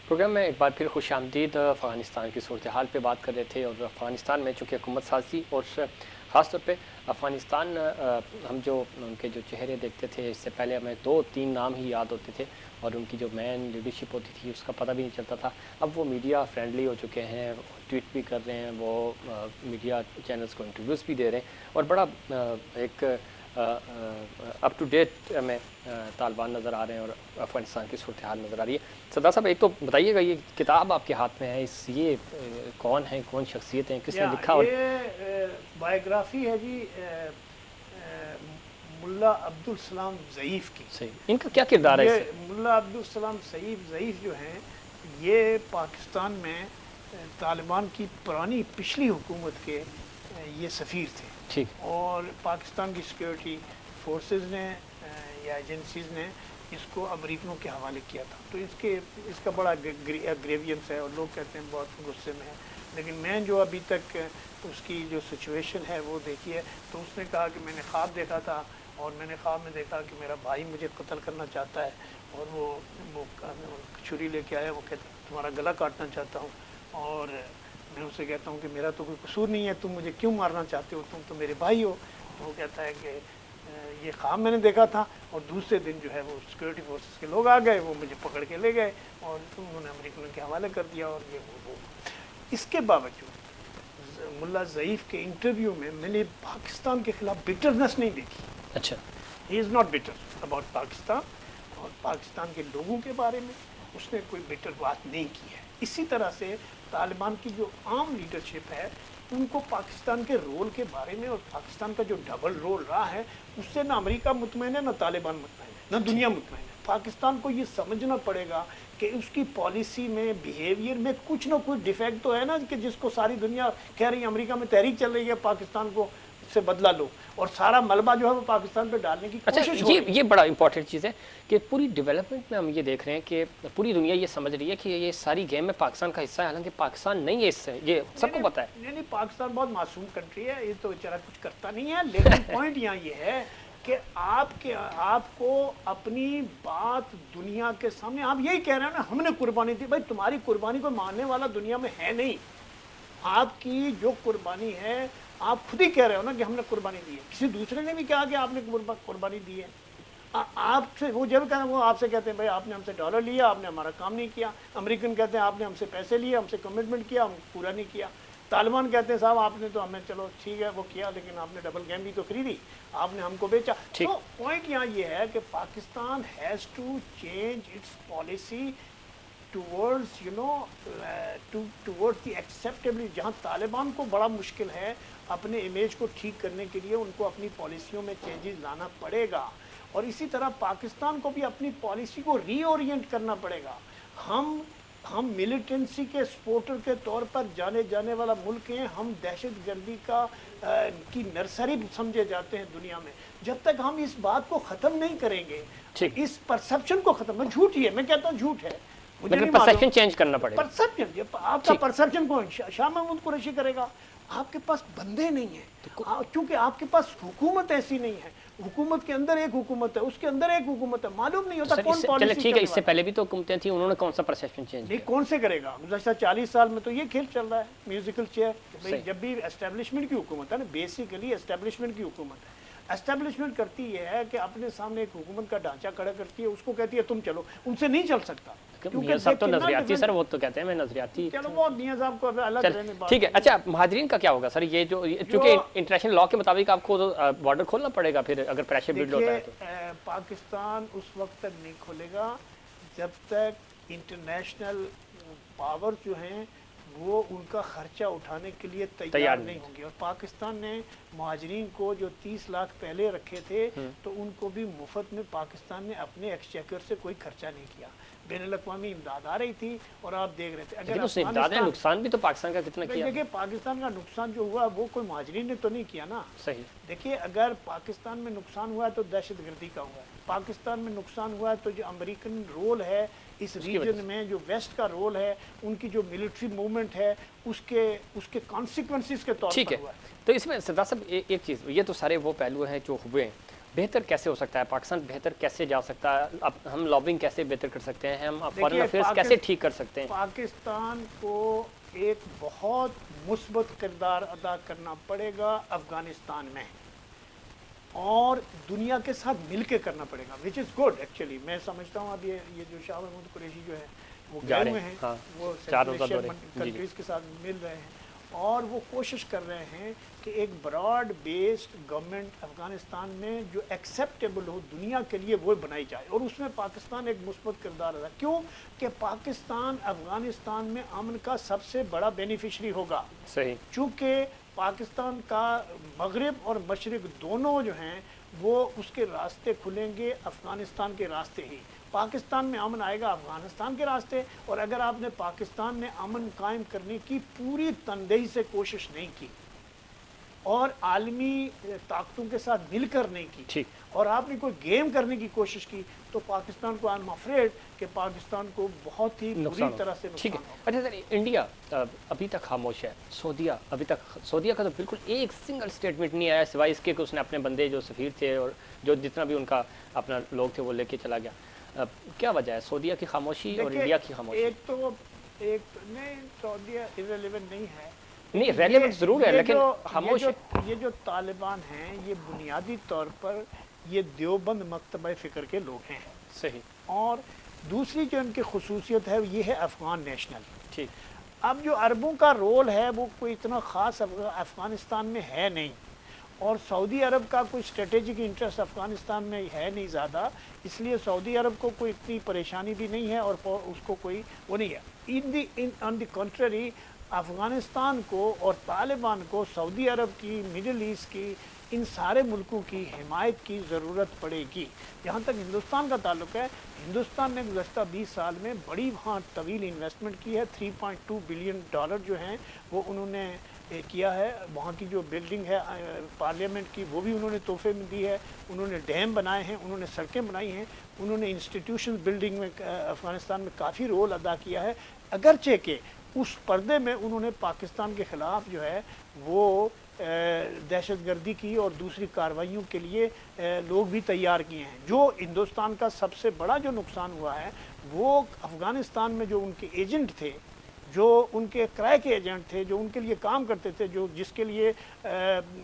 Programme میں ایک بار پھر خوش آمدید۔ افغانستان کی صورتحال پہ بات کر رہے تھے، اور افغانستان میں چونکہ حکومت سازی اور خاص طور پہ افغانستان ہم جو ان کے جو چہرے دیکھتے تھے، اس سے پہلے ہمیں 2-3 نام ہی یاد ہوتے تھے اور ان کی جو مین لیڈرشپ ہوتی تھی اس کا پتہ بھی نہیں چلتا تھا۔ اب وہ میڈیا فرینڈلی ہو چکے ہیں، ٹویٹ بھی کر رہے ہیں، وہ میڈیا چینلز کو انٹرویوز بھی دے رہے ہیں، اور بڑا ایک اپ ٹو ڈیٹ میں طالبان نظر آ رہے ہیں اور افغانستان کی صورتحال نظر آ رہی ہے۔ سردار صاحب، ایک تو بتائیے گا، یہ کتاب آپ کے ہاتھ میں ہے، یہ کون ہیں، کون شخصیت ہیں، کس نے لکھا؟ اور یہ بائیوگرافی ہے جی ملا عبدالسلام ضعیف کی۔ صحیح، ان کا کیا کردار ہے؟ یہ ملا عبدالسلام ضعیف جو ہیں، یہ پاکستان میں طالبان کی پچھلی حکومت کے یہ سفیر تھے، ٹھیک، اور پاکستان کی سیکیورٹی فورسز نے یا ایجنسیز نے اس کو امریکنوں کے حوالے کیا تھا۔ تو اس کا بڑا گریوینس ہے، اور لوگ کہتے ہیں بہت غصے میں ہے، لیکن میں جو ابھی تک اس کی جو سچویشن ہے وہ دیکھی ہے، تو اس نے کہا کہ میں نے خواب دیکھا تھا، اور میں نے خواب میں دیکھا کہ میرا بھائی مجھے قتل کرنا چاہتا ہے، اور وہ چھری لے کے آیا، وہ کہتا تمہارا گلا کاٹنا چاہتا ہوں، اور میں اسے کہتا ہوں کہ میرا تو کوئی قصور نہیں ہے، تم مجھے کیوں مارنا چاہتے ہو، تم تو میرے بھائی ہو۔ تو وہ کہتا ہے کہ یہ خواب میں نے دیکھا تھا، اور دوسرے دن جو ہے وہ سیکورٹی فورسز کے لوگ آ گئے، وہ مجھے پکڑ کے لے گئے، اور انہوں نے امریکنوں کے حوالے کر دیا، اور یہ وہ۔ اس کے باوجود ملا ضعیف کے انٹرویو میں نے پاکستان کے خلاف بٹرنس نہیں دیکھی۔ اچھا، he is not bitter about Pakistan, اور پاکستان کے لوگوں کے بارے میں اس نے کوئی بٹر بات نہیں کی ہے۔ اسی طرح سے طالبان کی جو عام لیڈرشپ ہے، ان کو پاکستان کے رول کے بارے میں، اور پاکستان کا جو ڈبل رول رہا ہے، اس سے نہ امریکہ مطمئن ہے، نہ طالبان مطمئن ہے، نہ دنیا مطمئن ہے۔ پاکستان کو یہ سمجھنا پڑے گا کہ اس کی پالیسی میں، بیہیویئر میں کچھ نہ کچھ ڈیفیکٹ تو ہے نا، کہ جس کو ساری دنیا کہہ رہی ہے، امریکہ میں تحریک چل رہی ہے پاکستان کو سے بدلہ لو، اور سارا ملبہ جو ہے وہ پاکستان پہ ڈالنے کی کوشش ہو رہی ہے۔ یہ بڑا امپورٹنٹ چیز ہے کہ پوری ڈیولپمنٹ میں ہم یہ دیکھ رہے ہیں کہ پوری دنیا یہ سمجھ رہی ہے کہ یہ ساری گیم میں پاکستان کا حصہ ہے، حالانکہ پاکستان نہیں ہے، اس سے یہ سب کو پتہ ہے۔ نہیں، پاکستان بہت معصوم کنٹری ہے، یہ تو بیچارہ کچھ کرتا نہیں ہے، لیکن پوائنٹ یہاں یہ ہے کہ آپ کو اپنی بات دنیا کے سامنے، آپ یہی کہہ رہے ہیں نا ہم نے قربانی دی، بھائی تمہاری قربانی کو ماننے والا دنیا میں ہے نہیں۔ آپ کی جو قربانی ہے، آپ خود ہی کہہ رہے ہو نا کہ ہم نے قربانی دی ہے، کسی دوسرے نے بھی کہا کہ آپ نے قربانی دی ہے؟ آپ سے وہ جب کہتے ہیں، وہ آپ سے کہتے ہیں بھائی آپ نے ہم سے ڈالر لیا، آپ نے ہمارا کام نہیں کیا۔ امریکن کہتے ہیں آپ نے ہم سے پیسے لیے، ہم سے کمٹمنٹ کیا، ہم پورا نہیں کیا۔ طالبان کہتے ہیں صاحب آپ نے تو ہمیں، چلو ٹھیک ہے وہ کیا، لیکن آپ نے ڈبل گیم بھی تو خریدی، آپ نے ہم کو بیچا۔ تو پوائنٹ یہاں یہ ہے کہ Pakistan has to change its policy towards towards the acceptable. جہاں طالبان کو بڑا مشکل ہے اپنے امیج کو ٹھیک کرنے کے لیے، ان کو اپنی پالیسیوں میں چینجز لانا پڑے گا، اور اسی طرح پاکستان کو بھی اپنی پالیسی کو ری اورینٹ کرنا پڑے گا۔ ہم ملیٹنسی کے سپورٹر کے طور پر جانے والا ملک ہیں، ہم دہشت گردی کی نرسری سمجھے جاتے ہیں دنیا میں۔ جب تک ہم اس بات کو ختم نہیں کریں گے، اس پرسپشن کو ختم، میں جھوٹ ہی ہے، میں کہتا ہوں جھوٹ ہے، مجھے نہیں معلوم، پرسپشن چینج کرنا پڑے گا۔ پرسپشن، آپ کا پرسپشن کون شاہ محمود قریشی کرے گا؟ آپ کے پاس بندے نہیں ہیں، کیونکہ آپ کے پاس حکومت ایسی نہیں ہے۔ حکومت کے اندر ایک حکومت ہے، اس کے اندر ایک حکومت ہے، معلوم نہیں ہوتا کون پالیسی۔ ٹھیک ہے، اس سے پہلے بھی تو حکومتیں تھیں، انہوں نے کون سا پرسپشن چینج نہیں، کون سے کرے گا؟ گزشتہ 40 سال میں تو یہ کھیل چل رہا ہے، میوزیکل چیئر۔ جب بھی اسٹیبلشمنٹ کی حکومت ہے نا، بیسیکلی اسٹیبلشمنٹ کی حکومت ہے، اسٹیبلشمنٹ کرتی یہ ہے کہ اپنے سامنے ایک حکومت کا ڈھانچہ کھڑا کرتی ہے، اس کو کہتی ہے تم چلو، ان سے نہیں چل سکتا، کیونکہ سب تو نظریاتی، سر وہ تو کہتے ہیں میں نظریاتی، چلو وہ میاں صاحب کو الگ رہنے بات۔ ٹھیک ہے۔ اچھا، مہاجرین کا کیا ہوگا سر؟ یہ جو چونکہ انٹرنیشنل لا کے مطابق آپ کو بارڈر کھولنا پڑے گا پھر اگر پریشر بلڈ ہوتا ہے تو۔ پاکستان اس وقت تک نہیں کھولے گا جب تک انٹرنیشنل پاور جو ہیں وہ ان کا خرچہ اٹھانے کے لیے تیار نہیں ہوں گے، اور پاکستان نے مہاجرین کو جو 30 لاکھ پہلے رکھے تھے تو ان کو بھی مفت میں پاکستان نے اپنے ایکسچیکر سے کوئی خرچہ نہیں کیا، بین الاقوامی امداد آ رہی تھی، اور آپ دیکھ رہے تھے۔ اگر اس امداد نے نقصان بھی تو پاکستان کا کتنا کیا؟ دیکھیے پاکستان کا نقصان جو ہوا وہ کوئی مہاجرین نے تو نہیں کیا نا۔ صحیح، دیکھیے اگر پاکستان میں نقصان ہوا ہے تو دہشت گردی کا ہوا ہے، پاکستان میں نقصان ہوا ہے تو جو امریکن رول ہے اس ریجن میں، جو ویسٹ کا رول ہے، ان کی جو ملٹری موومنٹ ہے، اس کے کانسیکوینسز کے طور پر ہوا ہے۔ تو اس میں سردار صاحب ایک چیز، یہ تو سارے وہ پہلو ہیں جو ہوئے ہیں، बेहतर कैसे हो सकता है? पाकिस्तान बेहतर कैसे जा सकता है? अब हम लॉबिंग कैसे बेहतर कर सकते हैं? हम फॉरेन देखिए, अफेयर्स कैसे ठीक कर सकते हैं? पाकिस्तान को एक बहुत मुस्बत किरदार अदा करना पड़ेगा अफगानिस्तान में, और दुनिया के साथ मिल के करना पड़ेगा, विच इज़ गुड एक्चुअली। मैं समझता हूँ अब ये जो शाह महमूद कुरैशी जो है वो जा गए रहे हुए हैं, हैं, हाँ, वो 4 सेंट्रल रोज़ा दौरे। एशियन जी, जी। कंट्रीज़ के साथ मिल रहे हैं, और वो कोशिश कर रहे हैं कि एक ब्रॉड बेस्ड गवर्नमेंट अफगानिस्तान में जो एक्सेप्टेबल हो दुनिया के लिए वो बनाई जाए, और उसमें पाकिस्तान एक मुस्बत किरदार अदा। क्यों कि पाकिस्तान अफगानिस्तान में अमन का सबसे बड़ा बेनिफिशरी होगा, सही। चूँकि पाकिस्तान का मगरिब और मशरिक दोनों जो हैं वो उसके रास्ते खुलेंगे अफ़गानिस्तान के रास्ते ही। पाकिस्तान में अमन आएगा अफ़गानिस्तान के रास्ते, और अगर आपने पाकिस्तान में अमन कायम करने की पूरी तनदेही से कोशिश नहीं की और आलमी ताकतों के साथ मिलकर नहीं की, ठीक। और आपने कोई गेम करने की कोशिश की, तो पाकिस्तान को आई एम अफ्रेड कि पाकिस्तान को बहुत ही बुरी तरह से ठीक है। नुकसान होगा। अच्छा सर, इंडिया अभी तक खामोश है, सऊदीया अभी तक, सऊदीया का तो बिल्कुल एक सिंगल स्टेटमेंट नहीं आया सिवाय इसके कि उसने अपने बंदे जो सफ़ीर थे और जो जितना भी उनका अपना लोग थे वो लेके चला गया। क्या वजह है सऊदीया की खामोशी और देखिए, इंडिया की खामोशी? एक नहीं, सऊदीया इररिलेवेंट नहीं है, नहीं, रेलेवेंट ज़रूर है, लेकिन खामोश है। ये जो तालिबान हैं ये बुनियादी तौर पर ये देवबंद मकतबा फ़िक्र के लोग हैं, सही। और दूसरी जो इनकी खसूसियत है ये है अफ़गान नेशनल। ठीक। अब जो अरबों का रोल है वो कोई इतना ख़ास अफ़गानिस्तान में है नहीं, और सऊदी अरब का कोई स्ट्रेटेजिक इंटरेस्ट अफ़गानिस्तान में है नहीं ज़्यादा, इसलिए सऊदी अरब को कोई इतनी परेशानी भी नहीं है और उसको कोई वो नहीं है। ऑन द कंट्ररी, अफ़गानिस्तान को और तालिबान को सऊदी अरब की, मिडिल ईस्ट की, इन सारे मुल्कों की हिमायत की ज़रूरत पड़ेगी। जहाँ तक हिंदुस्तान का ताल्लुक़ है, हिंदुस्तान ने गुज़श्ता 20 साल में बड़ी वहाँ तवील इन्वेस्टमेंट की है। $3.2 बिलियन जो हैं वो उन्होंने किया है। वहाँ की जो बिल्डिंग है पार्लियामेंट की, वो भी उन्होंने तोहफे में दी है। उन्होंने डैम बनाए हैं, उन्होंने सड़कें बनाई हैं, उन्होंने इंस्टीट्यूशन बिल्डिंग में अफ़गानिस्तान में काफ़ी रोल अदा किया है, अगरचे के उस पर्दे में उन्होंने पाकिस्तान के ख़िलाफ़ जो है वो दहशतगर्दी की और दूसरी कार्रवाइयों के लिए लोग भी तैयार किए हैं। जो हिंदुस्तान का सबसे बड़ा जो नुकसान हुआ है वो अफ़गानिस्तान में जो उनके एजेंट थे, जो उनके किराए के एजेंट थे, जो उनके लिए काम करते थे, जो जिसके लिए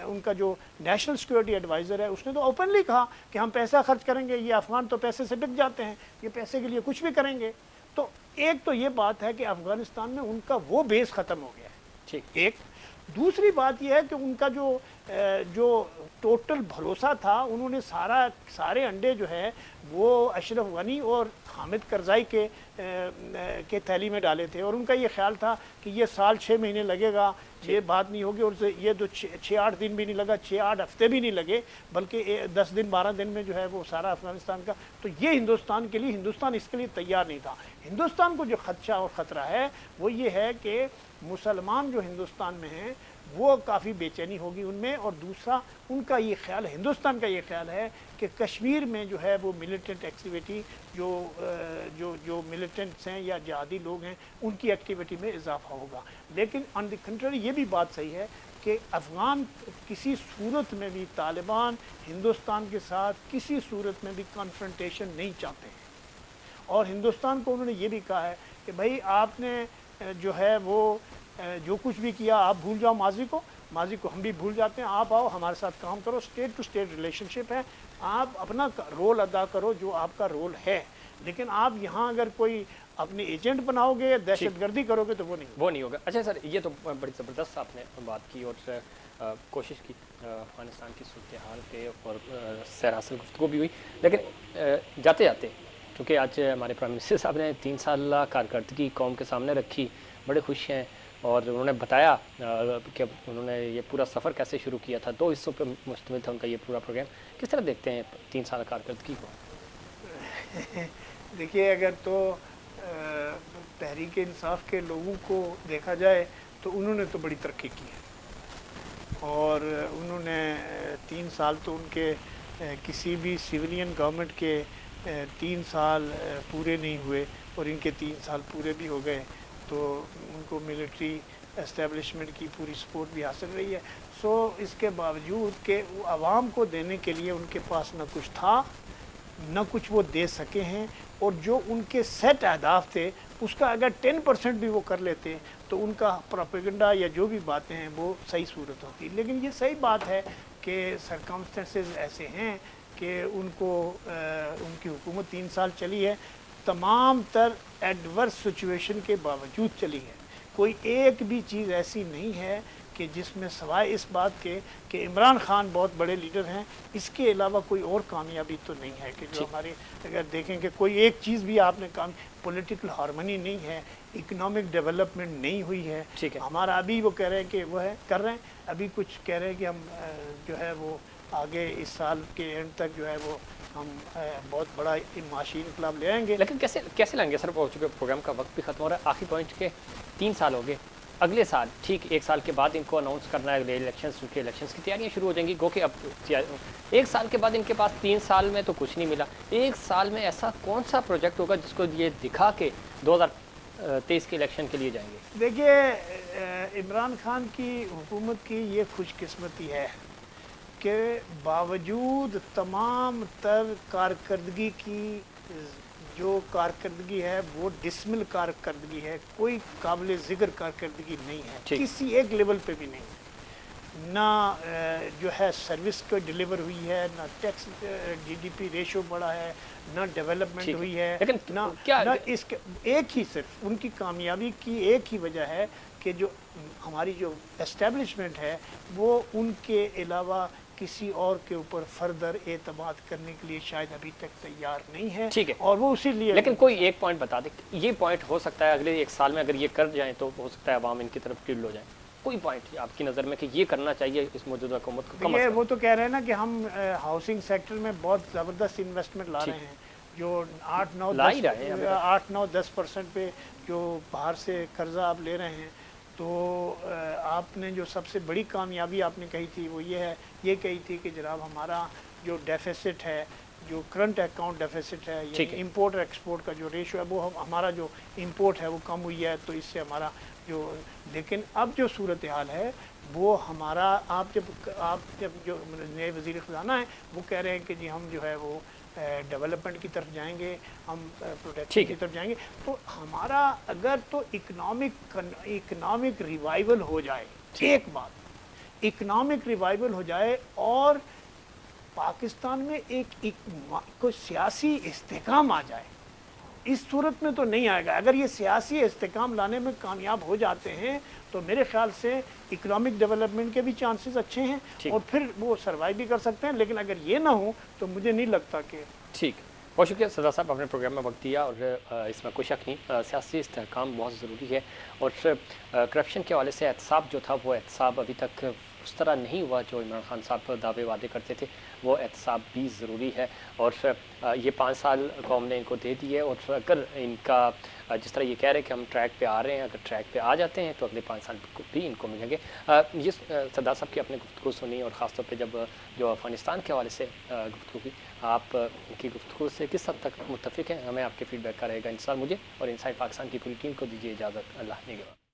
उनका जो नेशनल सिक्योरिटी एडवाइज़र है उसने तो ओपनली कहा कि हम पैसा खर्च करेंगे, ये अफ़गान तो पैसे से बिक जाते हैं, ये पैसे के लिए कुछ भी करेंगे। तो एक तो ये बात है कि अफ़गानिस्तान में उनका वो बेस ख़त्म हो गया है। ठीक। एक दूसरी बात यह है कि उनका जो टोटल भरोसा था, उन्होंने सारे अंडे जो है वो अशरफ गनी और हामिद करज़ाई के थैली में डाले थे, और उनका ये ख्याल था कि ये साल 6 महीने लगेगा, ये बात नहीं होगी, और ये तो 6-8 दिन भी नहीं लगा, 6-8 हफ्ते भी नहीं लगे, बल्कि 10 दिन 12 दिन में जो है वो सारा अफ़गानिस्तान का। तो ये हिंदुस्तान के लिए, हिंदुस्तान इसके लिए तैयार नहीं था। हिंदुस्तान को जो खदशा और ख़तरा है वो ये है कि मुसलमान जो हिंदुस्तान में हैं वो काफ़ी बेचैनी होगी उनमें, और दूसरा उनका ये ख्याल, हिंदुस्तान का ये ख्याल है कि कश्मीर में जो है वो मिलिटेंट एक्टिविटी, जो मिलिटेंट्स हैं या जिहादी लोग हैं उनकी एक्टिविटी में इजाफा होगा। लेकिन ऑन द कंट्री ये भी बात सही है कि अफ़गान किसी सूरत में भी, तालिबान हिंदुस्तान के साथ किसी सूरत में भी कन्फ्रंटेशन नहीं चाहते हैं, और हिंदुस्तान को उन्होंने ये भी कहा है कि भाई आपने जो है वो जो कुछ भी किया आप भूल जाओ माजी को हम भी भूल जाते हैं, आप आओ हमारे साथ काम करो, स्टेट टू स्टेट रिलेशनशिप है, आप अपना रोल अदा करो जो आपका रोल है, लेकिन आप यहाँ अगर कोई अपने एजेंट बनाओगे, दहशतगर्दी करोगे तो वो नहीं होगा। अच्छा सर, ये तो बड़ी ज़बरदस्त आपने बात की और कोशिश की अफ़गानिस्तान की सूरत हाल पे, और सरासर गुफ्तगू भी हुई। लेकिन जाते जाते, क्योंकि आज हमारे प्राइम मिनिस्टर साहब ने 3 साल कारकर्दगी कौम के सामने रखी, बड़े खुश हैं, और उन्होंने बताया कि उन्होंने ये पूरा सफ़र कैसे शुरू किया था। 2 हिस्सों पर मुश्तमिल था उनका ये पूरा प्रोग्राम। किस तरह देखते हैं 3 साल कारकर्दगी को? देखिए, अगर तो तहरीक इंसाफ के लोगों को देखा जाए तो उन्होंने तो बड़ी तरक्की की है, और उन्होंने 3 साल तो उनके किसी भी सिविलियन गवर्नमेंट के 3 साल पूरे नहीं हुए, और इनके 3 साल पूरे भी हो गए, तो उनको मिलिट्री एस्टेब्लिशमेंट की पूरी सपोर्ट भी हासिल रही है। सो इसके बावजूद कि आवाम को देने के लिए उनके पास न कुछ था, न कुछ वो दे सके हैं, और जो उनके सेट अहदाफ थे उसका अगर 10% भी वो कर लेते तो उनका प्रोपेगेंडा या जो भी बातें हैं वो सही सूरत होती। लेकिन ये सही बात है कि सरकमस्टेंसेस ऐसे हैं कि उनकी हुकूमत 3 साल चली है, तमाम तर एडवर्स सिचुएशन के बावजूद चली है। कोई एक भी चीज़ ऐसी नहीं है कि जिसमें सवाए इस बात के कि इमरान खान बहुत बड़े लीडर हैं, इसके अलावा कोई और कामयाबी तो नहीं है कि जो हमारे अगर देखें कि कोई एक चीज़ भी आपने काम, पॉलिटिकल हार्मनी नहीं है, इकोनॉमिक डेवलपमेंट नहीं हुई है। हमारा अभी वो कह रहे हैं कि वो है कर रहे हैं, अभी कुछ कह रहे हैं कि हम जो है वो आगे इस साल के एंड तक जो है वो हम बहुत बड़ा माशी इनकलाब ले आएंगे। लेकिन कैसे लाएंगे सर? चूँकि प्रोग्राम का वक्त भी खत्म हो रहा है, आखिरी पॉइंट के 3 साल हो गए, अगले साल ठीक 1 साल के बाद इनको अनाउंस करना है इलेक्शंस, उनके इलेक्शंस की तैयारियां शुरू हो जाएंगी। गो कि अब 1 साल के बाद इनके पास 3 साल में तो कुछ नहीं मिला, 1 साल में ऐसा कौन सा प्रोजेक्ट होगा जिसको ये दिखा के 2023 के इलेक्शन के लिए जाएंगे? देखिए, इमरान खान की हुकूमत की ये खुशकिस्मती है कि बावजूद तमाम तर कारकर्दगी की, जो कारकर्दगी है वो डिसमिल कारकर्दगी है, कोई काबिल ज़िक्र कारकर्दगी नहीं है, किसी एक लेवल पे भी नहीं। ना जो है सर्विस को डिलीवर हुई है, ना टैक्स जीडीपी रेशो बढ़ा है, ना डेवलपमेंट हुई है, लेकिन ना इसके एक ही सिर्फ उनकी कामयाबी की एक ही वजह है कि जो हमारी जो एस्टेब्लिशमेंट है वो उनके अलावा किसी और के ऊपर फर्दर एतमाद करने के लिए शायद अभी तक तैयार नहीं है। ठीक है, और वो उसी लिए। लेकिन कोई एक पॉइंट बता दे, ये पॉइंट हो सकता है अगले 1 साल में अगर ये कर जाएं तो हो सकता है अवाम इनकी तरफ टिल्ड हो जाए। कोई पॉइंट आपकी नज़र में कि ये करना चाहिए इस मौजूदा हुकूमत को? देखिए, वो तो कह रहे हैं ना कि हम हाउसिंग सेक्टर में बहुत ज़बरदस्त इन्वेस्टमेंट ला रहे हैं, जो 8-9-10% पे जो बाहर से कर्जा आप ले रहे हैं। तो आपने जो सबसे बड़ी कामयाबी आपने कही थी वो ये कही थी कि जनाब हमारा जो डेफिसिट है, जो करंट अकाउंट डेफिसिट है, ये इंपोर्ट और एक्सपोर्ट का जो रेशो है वो हमारा जो इंपोर्ट है वो कम हुई है, तो इससे हमारा जो, लेकिन अब जो सूरत हाल है वो हमारा, आप जब जो नए वज़ीर ख़ज़ाना है वो कह रहे हैं कि जी हम जो है वो डेवलपमेंट की तरफ जाएंगे, हम प्रोटेक्शन की तरफ जाएंगे। तो हमारा अगर तो इकोनॉमिक रिवाइवल हो जाए, एक बात इकोनॉमिक रिवाइवल हो जाए और पाकिस्तान में कोई सियासी इस्तेकाम आ जाए, इस सूरत में तो नहीं आएगा। अगर ये सियासी इस्तेकाम लाने में कामयाब हो जाते हैं तो मेरे ख्याल से इकोनॉमिक डेवलपमेंट के भी चांसेस अच्छे हैं और फिर वो सर्वाइव भी कर सकते हैं। लेकिन अगर ये ना हो तो मुझे नहीं लगता कि। ठीक, बहुत शुक्रिया सरदार साहब, आपने प्रोग्राम में वक्त दिया और इसमें कोई शक नहीं, सियासी इस्तेहकाम बहुत ज़रूरी है और करप्शन के हवाले से एहतसाब जो था वो एहतसाब अभी तक उस तरह नहीं हुआ जो इमरान खान साहब दावे वादे करते थे, वो एहतसाब भी ज़रूरी है। और ये 5 साल कौम ने इनको दे दिए और अगर इनका जिस तरह ये कह रहे हैं कि हम ट्रैक पे आ रहे हैं, अगर ट्रैक पे आ जाते हैं तो अगले 5 साल भी इनको मिलेंगे। ये सरदार साहब की अपने गुफ्तगू सुनी और ख़ासतौर पे जब जो अफ़गानिस्तान के हवाले से गुफ्तगू की, आप इनकी गुफ्तगू से किस हद तक मुत्तफ़िक़ हैं? हमें आपके फ़ीडबैक का रहेगा इंतज़ार। मुझे और इनसाइड पाकिस्तान की पूरी टीम को दीजिए इजाज़त। अल्लाह निगहबान।